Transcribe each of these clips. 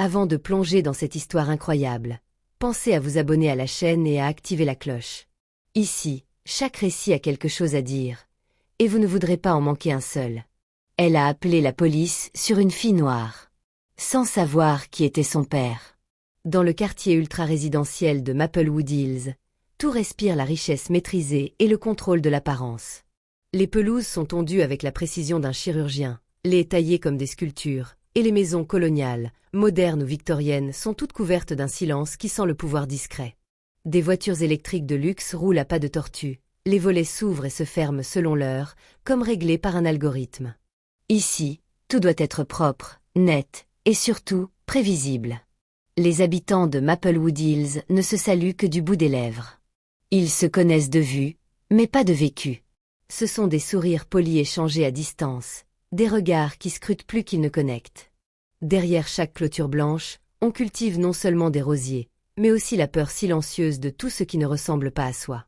Avant de plonger dans cette histoire incroyable, pensez à vous abonner à la chaîne et à activer la cloche. Ici, chaque récit a quelque chose à dire, et vous ne voudrez pas en manquer un seul. Elle a appelé la police sur une fille noire, sans savoir qui était son père. Dans le quartier ultra-résidentiel de Maplewood Hills, tout respire la richesse maîtrisée et le contrôle de l'apparence. Les pelouses sont tondues avec la précision d'un chirurgien, les taillées comme des sculptures, et les maisons coloniales, modernes ou victoriennes, sont toutes couvertes d'un silence qui sent le pouvoir discret. Des voitures électriques de luxe roulent à pas de tortue, les volets s'ouvrent et se ferment selon l'heure, comme réglés par un algorithme. Ici, tout doit être propre, net, et surtout, prévisible. Les habitants de Maplewood Hills ne se saluent que du bout des lèvres. Ils se connaissent de vue, mais pas de vécu. Ce sont des sourires polis échangés à distance, des regards qui scrutent plus qu'ils ne connectent. Derrière chaque clôture blanche, on cultive non seulement des rosiers, mais aussi la peur silencieuse de tout ce qui ne ressemble pas à soi.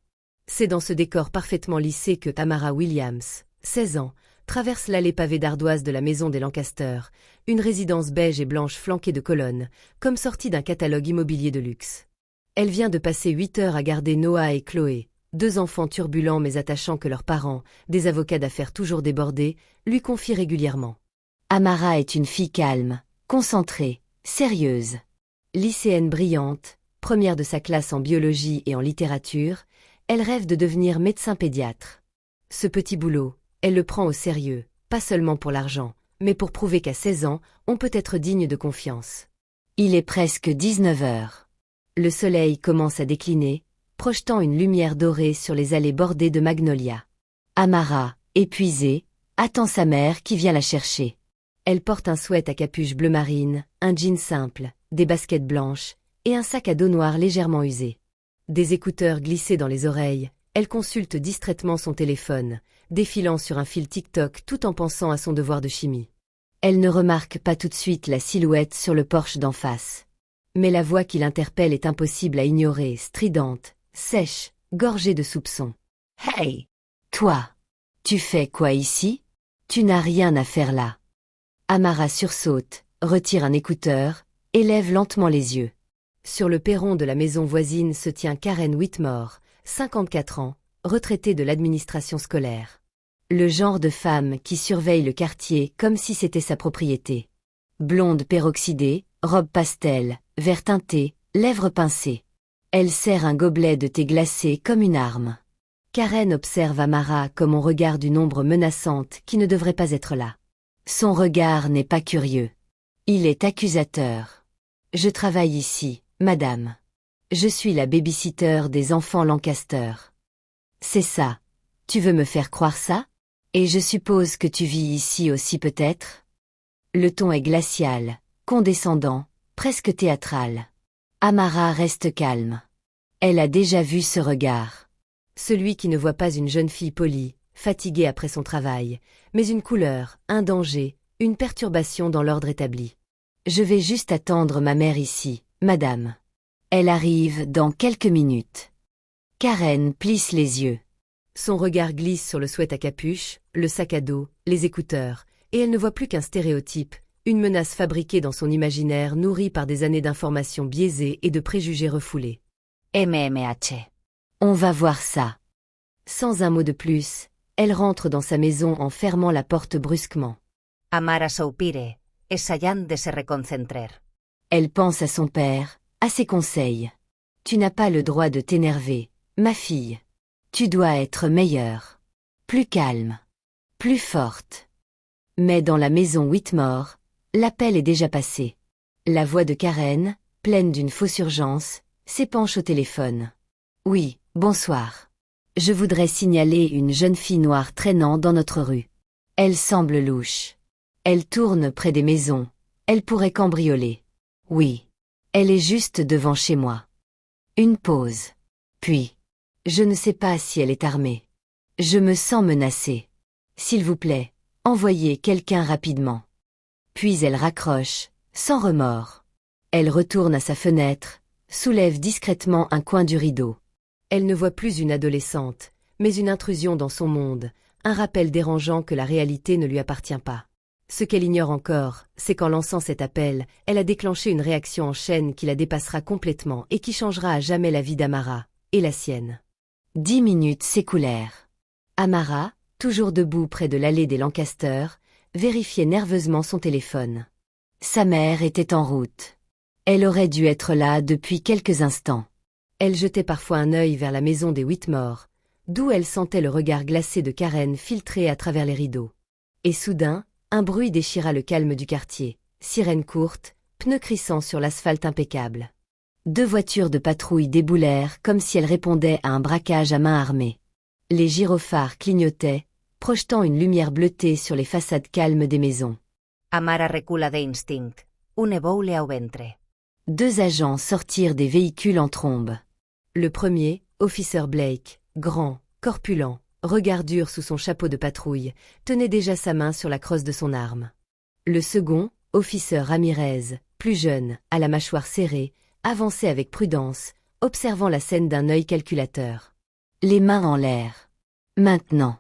C'est dans ce décor parfaitement lissé que Tamara Williams, 16 ans, traverse l'allée pavée d'ardoises de la maison des Lancaster, une résidence beige et blanche flanquée de colonnes, comme sortie d'un catalogue immobilier de luxe. Elle vient de passer 8 heures à garder Noah et Chloé, 2 enfants turbulents mais attachants que leurs parents, des avocats d'affaires toujours débordés, lui confient régulièrement. Amara est une fille calme, concentrée, sérieuse. Lycéenne brillante, première de sa classe en biologie et en littérature, elle rêve de devenir médecin pédiatre. Ce petit boulot, elle le prend au sérieux, pas seulement pour l'argent, mais pour prouver qu'à 16 ans, on peut être digne de confiance. Il est presque 19 heures. Le soleil commence à décliner, projetant une lumière dorée sur les allées bordées de magnolias. Amara, épuisée, attend sa mère qui vient la chercher. Elle porte un sweat à capuche bleu marine, un jean simple, des baskets blanches, et un sac à dos noir légèrement usé. Des écouteurs glissés dans les oreilles, elle consulte distraitement son téléphone, défilant sur un fil TikTok tout en pensant à son devoir de chimie. Elle ne remarque pas tout de suite la silhouette sur le porche d'en face. Mais la voix qui l'interpelle est impossible à ignorer, stridente, sèche, gorgée de soupçons. « Hey! Toi! Tu fais quoi ici? Tu n'as rien à faire là. » Amara sursaute, retire un écouteur, et lève lentement les yeux. Sur le perron de la maison voisine se tient Karen Whitmore, 54 ans, retraitée de l'administration scolaire. Le genre de femme qui surveille le quartier comme si c'était sa propriété. Blonde peroxydée, robe pastel, vert teinté, lèvres pincées. Elle serre un gobelet de thé glacé comme une arme. Karen observe Amara comme on regarde une ombre menaçante qui ne devrait pas être là. Son regard n'est pas curieux. Il est accusateur. « Je travaille ici, madame. Je suis la baby-sitter des enfants Lancaster. » « C'est ça. Tu veux me faire croire ça? Et je suppose que tu vis ici aussi peut-être? » Le ton est glacial, condescendant, presque théâtral. Amara reste calme. Elle a déjà vu ce regard. Celui qui ne voit pas une jeune fille polie, fatiguée après son travail, mais une couleur, un danger, une perturbation dans l'ordre établi. « Je vais juste attendre ma mère ici, madame. Elle arrive dans quelques minutes. » Karen plisse les yeux. Son regard glisse sur le sweat à capuche, le sac à dos, les écouteurs, et elle ne voit plus qu'un stéréotype, une menace fabriquée dans son imaginaire nourrie par des années d'informations biaisées et de préjugés refoulés. MMH. On va voir ça. Sans un mot de plus, elle rentre dans sa maison en fermant la porte brusquement. Amara soupire, essayant de se reconcentrer. Elle pense à son père, à ses conseils. Tu n'as pas le droit de t'énerver, ma fille. Tu dois être meilleure. Plus calme. Plus forte. Mais dans la maison Whitmore, l'appel est déjà passé. La voix de Karen, pleine d'une fausse urgence, s'épanche au téléphone. « Oui, bonsoir. Je voudrais signaler une jeune fille noire traînant dans notre rue. Elle semble louche. Elle tourne près des maisons. Elle pourrait cambrioler. Oui. Elle est juste devant chez moi. » Une pause. Puis, je ne sais pas si elle est armée. Je me sens menacée. S'il vous plaît, envoyez quelqu'un rapidement. Puis elle raccroche, sans remords. Elle retourne à sa fenêtre, soulève discrètement un coin du rideau. Elle ne voit plus une adolescente, mais une intrusion dans son monde, un rappel dérangeant que la réalité ne lui appartient pas. Ce qu'elle ignore encore, c'est qu'en lançant cet appel, elle a déclenché une réaction en chaîne qui la dépassera complètement et qui changera à jamais la vie d'Amara, et la sienne. 10 minutes s'écoulèrent. Amara, toujours debout près de l'allée des Lancaster, vérifiait nerveusement son téléphone. Sa mère était en route. Elle aurait dû être là depuis quelques instants. Elle jetait parfois un œil vers la maison des Whitmore, d'où elle sentait le regard glacé de Karen filtrer à travers les rideaux. Et soudain, un bruit déchira le calme du quartier, sirène courte, pneus crissant sur l'asphalte impeccable. 2 voitures de patrouille déboulèrent comme si elles répondaient à un braquage à main armée. Les gyrophares clignotaient, projetant une lumière bleutée sur les façades calmes des maisons. Amara recula de instinct, une boule au ventre. 2 agents sortirent des véhicules en trombe. Le premier, Officer Blake, grand, corpulent, regard dur sous son chapeau de patrouille, tenait déjà sa main sur la crosse de son arme. Le second, Officer Ramirez, plus jeune, à la mâchoire serrée, avançait avec prudence, observant la scène d'un œil calculateur. Les mains en l'air. Maintenant.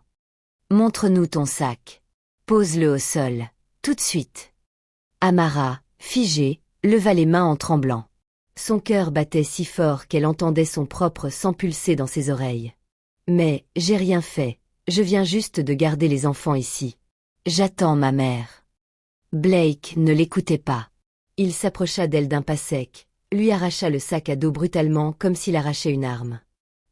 Montre-nous ton sac. Pose-le au sol, tout de suite. Amara, figée, leva les mains en tremblant. Son cœur battait si fort qu'elle entendait son propre sang pulser dans ses oreilles. Mais, j'ai rien fait, je viens juste de garder les enfants ici. J'attends ma mère. Blake ne l'écoutait pas. Il s'approcha d'elle d'un pas sec, lui arracha le sac à dos brutalement comme s'il arrachait une arme.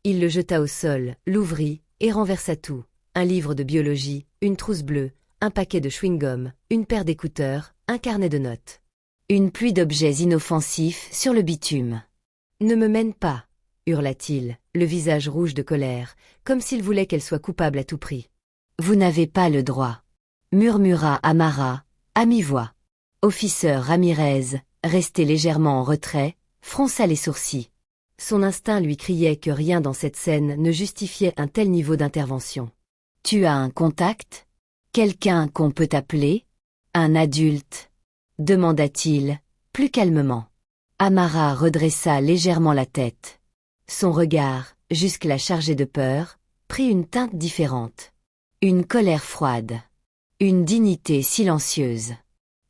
Il le jeta au sol, l'ouvrit, et renversa tout. Un livre de biologie, une trousse bleue, un paquet de chewing-gum, une paire d'écouteurs, un carnet de notes. Une pluie d'objets inoffensifs sur le bitume. « Ne me mène pas !» hurla-t-il, le visage rouge de colère, comme s'il voulait qu'elle soit coupable à tout prix. « Vous n'avez pas le droit !» murmura Amara, à mi-voix. Officer Ramirez, resté légèrement en retrait, fronça les sourcils. Son instinct lui criait que rien dans cette scène ne justifiait un tel niveau d'intervention. « Tu as un contact ? Quelqu'un qu'on peut appeler ? Un adulte ?» demanda-t-il, plus calmement. Amara redressa légèrement la tête. Son regard, jusque-là chargé de peur, prit une teinte différente. Une colère froide. Une dignité silencieuse.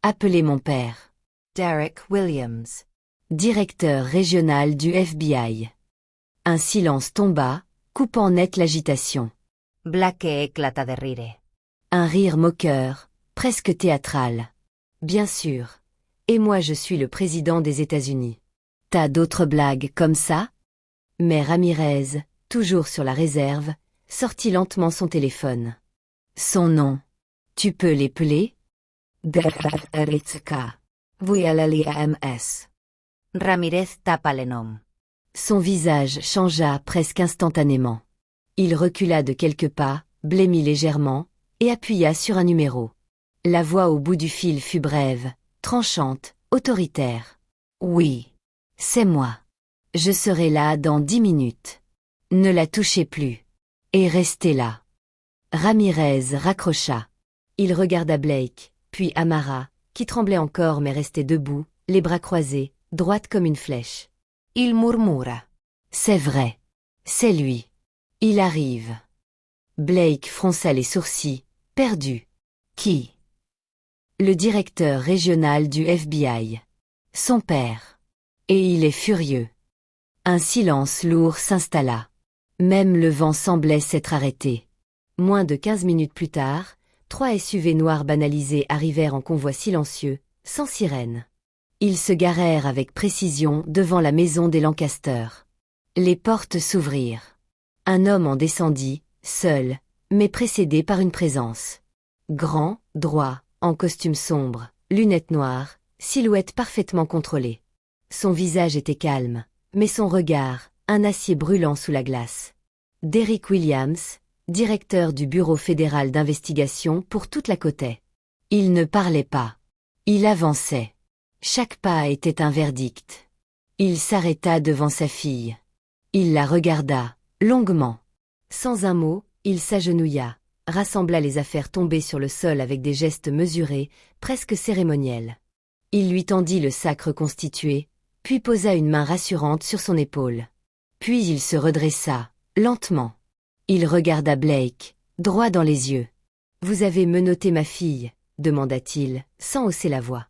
Appelez mon père. Derek Williams, directeur régional du FBI. Un silence tomba, coupant net l'agitation. Blake éclata de rire. Un rire moqueur, presque théâtral. Bien sûr. Et moi je suis le président des États-Unis. T'as d'autres blagues comme ça ? Mais Ramirez, toujours sur la réserve, sortit lentement son téléphone. Son nom. Tu peux l'épeler ? Ramirez tapa le nom. Son visage changea presque instantanément. Il recula de quelques pas, blêmit légèrement, et appuya sur un numéro. La voix au bout du fil fut brève, tranchante, autoritaire. « Oui. C'est moi. Je serai là dans 10 minutes. Ne la touchez plus. Et restez là. » Ramirez raccrocha. Il regarda Blake, puis Amara, qui tremblait encore mais restait debout, les bras croisés, droite comme une flèche. Il murmura. « C'est vrai. C'est lui. Il arrive. » Blake fronça les sourcils, perdu. « Qui ? » Le directeur régional du FBI. Son père. Et il est furieux. Un silence lourd s'installa. Même le vent semblait s'être arrêté. Moins de 15 minutes plus tard, 3 SUV noirs banalisés arrivèrent en convoi silencieux, sans sirène. Ils se garèrent avec précision devant la maison des Lancaster. Les portes s'ouvrirent. Un homme en descendit, seul, mais précédé par une présence. Grand, droit, en costume sombre, lunettes noires, silhouette parfaitement contrôlée. Son visage était calme, mais son regard, un acier brûlant sous la glace. Derek Williams, directeur du Bureau fédéral d'investigation pour toute la côte est. Il ne parlait pas. Il avançait. Chaque pas était un verdict. Il s'arrêta devant sa fille. Il la regarda, longuement. Sans un mot, il s'agenouilla, rassembla les affaires tombées sur le sol avec des gestes mesurés, presque cérémoniels. Il lui tendit le sac reconstitué, puis posa une main rassurante sur son épaule. Puis il se redressa, lentement. Il regarda Blake, droit dans les yeux. « Vous avez menotté ma fille, demanda-t-il, sans hausser la voix.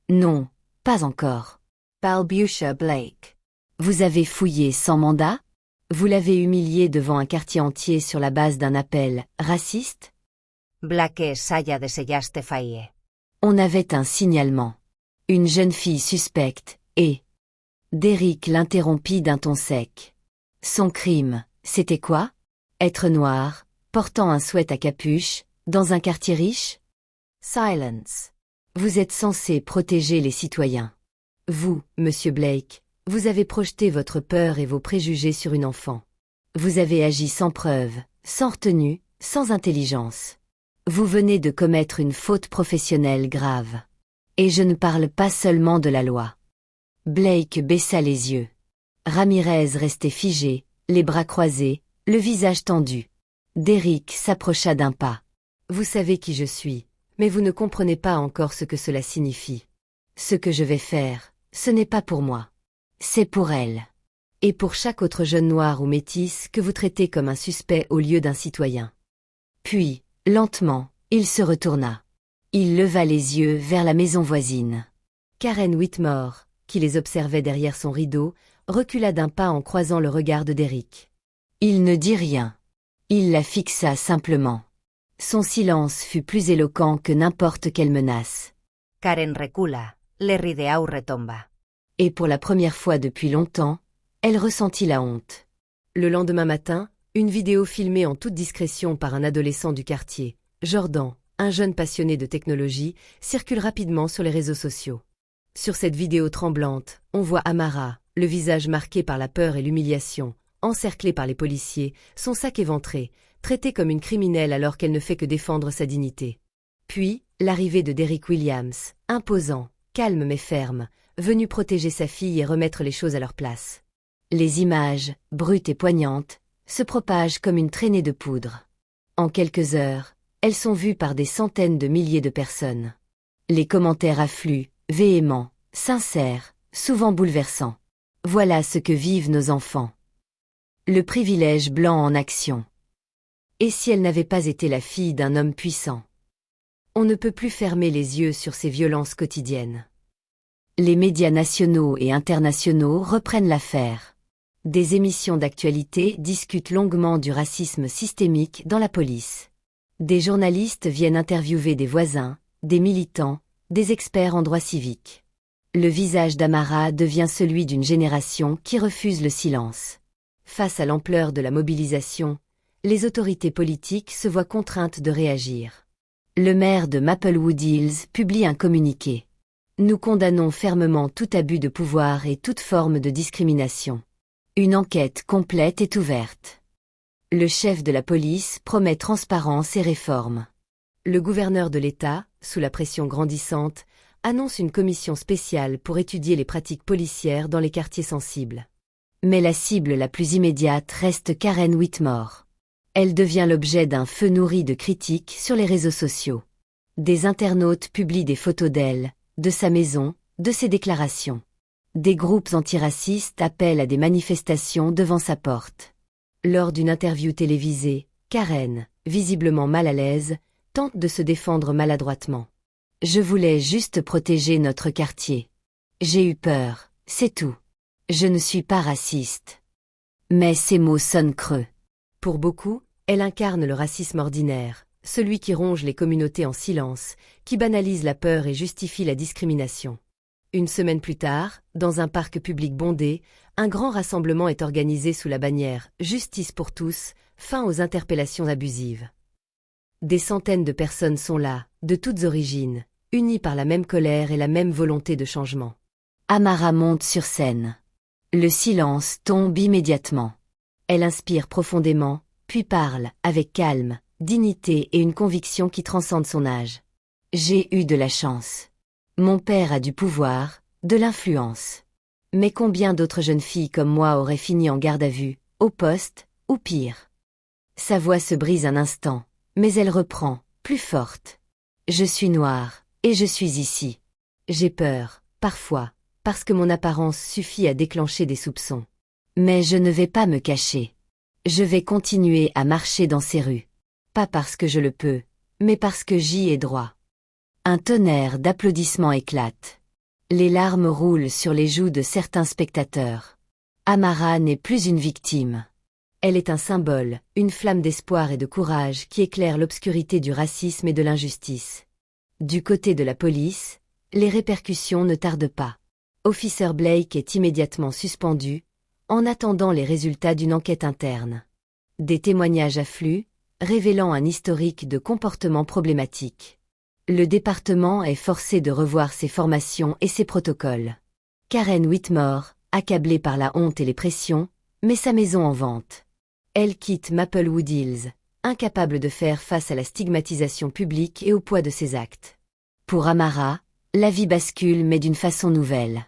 Non, pas encore. balbutia Blake. Vous avez fouillé sans mandat? Vous l'avez humilié devant un quartier entier sur la base d'un appel raciste? Blake saia de sellaste faie. On avait un signalement. Une jeune fille suspecte, et... Derrick l'interrompit d'un ton sec. Son crime, c'était quoi? Être noir, portant un sweat à capuche, dans un quartier riche? Silence. Vous êtes censé protéger les citoyens. Vous, monsieur Blake, vous avez projeté votre peur et vos préjugés sur une enfant. Vous avez agi sans preuve, sans retenue, sans intelligence. Vous venez de commettre une faute professionnelle grave. Et je ne parle pas seulement de la loi. Blake baissa les yeux. Ramirez restait figé, les bras croisés, le visage tendu. Derrick s'approcha d'un pas. Vous savez qui je suis, mais vous ne comprenez pas encore ce que cela signifie. Ce que je vais faire, ce n'est pas pour moi. C'est pour elle. Et pour chaque autre jeune noir ou métis que vous traitez comme un suspect au lieu d'un citoyen. Puis, lentement, il se retourna. Il leva les yeux vers la maison voisine. Karen Whitmore, qui les observait derrière son rideau, recula d'un pas en croisant le regard de Derrick. Il ne dit rien. Il la fixa simplement. Son silence fut plus éloquent que n'importe quelle menace. Karen recula, le rideau retomba. Et pour la première fois depuis longtemps, elle ressentit la honte. Le lendemain matin, une vidéo filmée en toute discrétion par un adolescent du quartier, Jordan, un jeune passionné de technologie, circule rapidement sur les réseaux sociaux. Sur cette vidéo tremblante, on voit Amara, le visage marqué par la peur et l'humiliation, encerclée par les policiers, son sac éventré, traitée comme une criminelle alors qu'elle ne fait que défendre sa dignité. Puis, l'arrivée de Derrick Williams, imposant, calme mais ferme, venu protéger sa fille et remettre les choses à leur place. Les images, brutes et poignantes, se propagent comme une traînée de poudre. En quelques heures, elles sont vues par des centaines de milliers de personnes. Les commentaires affluent, véhéments, sincères, souvent bouleversants. Voilà ce que vivent nos enfants. Le privilège blanc en action. Et si elle n'avait pas été la fille d'un homme puissant? On ne peut plus fermer les yeux sur ces violences quotidiennes. Les médias nationaux et internationaux reprennent l'affaire. Des émissions d'actualité discutent longuement du racisme systémique dans la police. Des journalistes viennent interviewer des voisins, des militants, des experts en droit civique. Le visage d'Amara devient celui d'une génération qui refuse le silence. Face à l'ampleur de la mobilisation, les autorités politiques se voient contraintes de réagir. Le maire de Maplewood Hills publie un communiqué. Nous condamnons fermement tout abus de pouvoir et toute forme de discrimination. Une enquête complète est ouverte. Le chef de la police promet transparence et réforme. Le gouverneur de l'État, sous la pression grandissante, annonce une commission spéciale pour étudier les pratiques policières dans les quartiers sensibles. Mais la cible la plus immédiate reste Karen Whitmore. Elle devient l'objet d'un feu nourri de critiques sur les réseaux sociaux. Des internautes publient des photos d'elle, de sa maison, de ses déclarations. Des groupes antiracistes appellent à des manifestations devant sa porte. Lors d'une interview télévisée, Karen, visiblement mal à l'aise, tente de se défendre maladroitement. « Je voulais juste protéger notre quartier. J'ai eu peur, c'est tout. Je ne suis pas raciste. » Mais ces mots sonnent creux. Pour beaucoup, elle incarne le racisme ordinaire, celui qui ronge les communautés en silence, qui banalise la peur et justifie la discrimination. Une semaine plus tard, dans un parc public bondé, un grand rassemblement est organisé sous la bannière « Justice pour tous », fin aux interpellations abusives. Des centaines de personnes sont là, de toutes origines, unies par la même colère et la même volonté de changement. Amara monte sur scène. Le silence tombe immédiatement. Elle inspire profondément, puis parle, avec calme, dignité et une conviction qui transcende son âge. « J'ai eu de la chance. Mon père a du pouvoir, de l'influence. Mais combien d'autres jeunes filles comme moi auraient fini en garde à vue, au poste, ou pire ?» Sa voix se brise un instant, mais elle reprend, plus forte. « Je suis noire, et je suis ici. J'ai peur, parfois, parce que mon apparence suffit à déclencher des soupçons. Mais je ne vais pas me cacher. Je vais continuer à marcher dans ces rues. Pas parce que je le peux, mais parce que j'y ai droit. » Un tonnerre d'applaudissements éclate. Les larmes roulent sur les joues de certains spectateurs. Amara n'est plus une victime. Elle est un symbole, une flamme d'espoir et de courage qui éclaire l'obscurité du racisme et de l'injustice. Du côté de la police, les répercussions ne tardent pas. Officer Blake est immédiatement suspendu, en attendant les résultats d'une enquête interne. Des témoignages affluent, révélant un historique de comportements problématiques. Le département est forcé de revoir ses formations et ses protocoles. Karen Whitmore, accablée par la honte et les pressions, met sa maison en vente. Elle quitte Maplewood Hills, incapable de faire face à la stigmatisation publique et au poids de ses actes. Pour Amara, la vie bascule mais d'une façon nouvelle.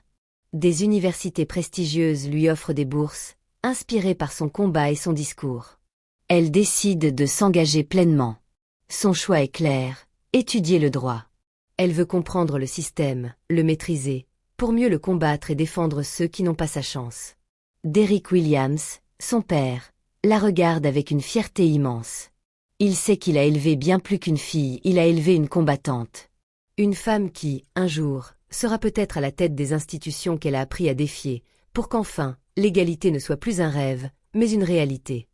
Des universités prestigieuses lui offrent des bourses, inspirées par son combat et son discours. Elle décide de s'engager pleinement. Son choix est clair, étudier le droit. Elle veut comprendre le système, le maîtriser, pour mieux le combattre et défendre ceux qui n'ont pas sa chance. Derrick Williams, son père, la regarde avec une fierté immense. Il sait qu'il a élevé bien plus qu'une fille, il a élevé une combattante. Une femme qui, un jour, sera peut-être à la tête des institutions qu'elle a appris à défier, pour qu'enfin, l'égalité ne soit plus un rêve, mais une réalité.